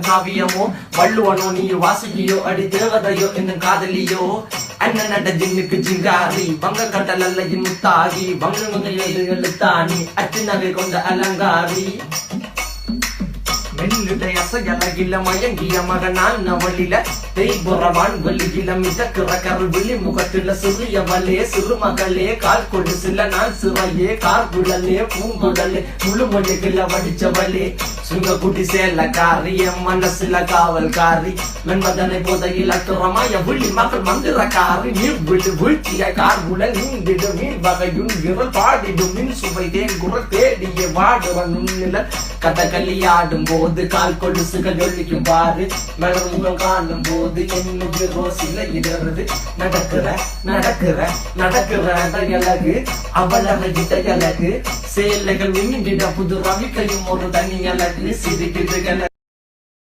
காவியமோ வள்ளுவனோ நீ வாசுகியோ அடி தேவதையோ என்னும் காதலியோ அண்ணன் நட ஜின்னுக்கு ஜிங்காரி வங்க கடல் அல்லையின் முத்தாகி வங்க எழுத்தாணி அச்சு நகை கொண்ட அலங்காரி மெல்லுடைய அசையலகில மயங்கிய மகனான் அவளில தேய்புறவான் வெளியில மிதக்கிற கரு விழி முகத்தில சிறியவளே சிறுமகளே கால் கொடு சில நான் சிறையே கார்குழலே பூங்குடலே முழுமொழிகள வடிச்சவளே சுங்க குட்டி சேலக்காரி என் மனசுல காவல்காரி மென்பதனை போதையில் அத்துறமாய விழி மகள் மந்திரக்காரி நீர் விழு வீழ்த்திய கார்குழல் நீந்திடு மீன் வகையுன் விரல் பாடிடும் மின் சுவை தேன் குரல் தேடிய வாடுவன் உன்னில கதகளியாடும் போது கால் கொலுசுகள் ஒழிக்கும் பாரு மலர் முகம் காணும் போது என்னுடைய ரோசில இடறது நடக்கிற நடக்கிற நடக்கிற அழகு அவளகிட்ட அழகு சேலைகள் விண்ணிட புது ரவிக்கையும் ஒரு தனி அழகு சிரிக்குதுகள்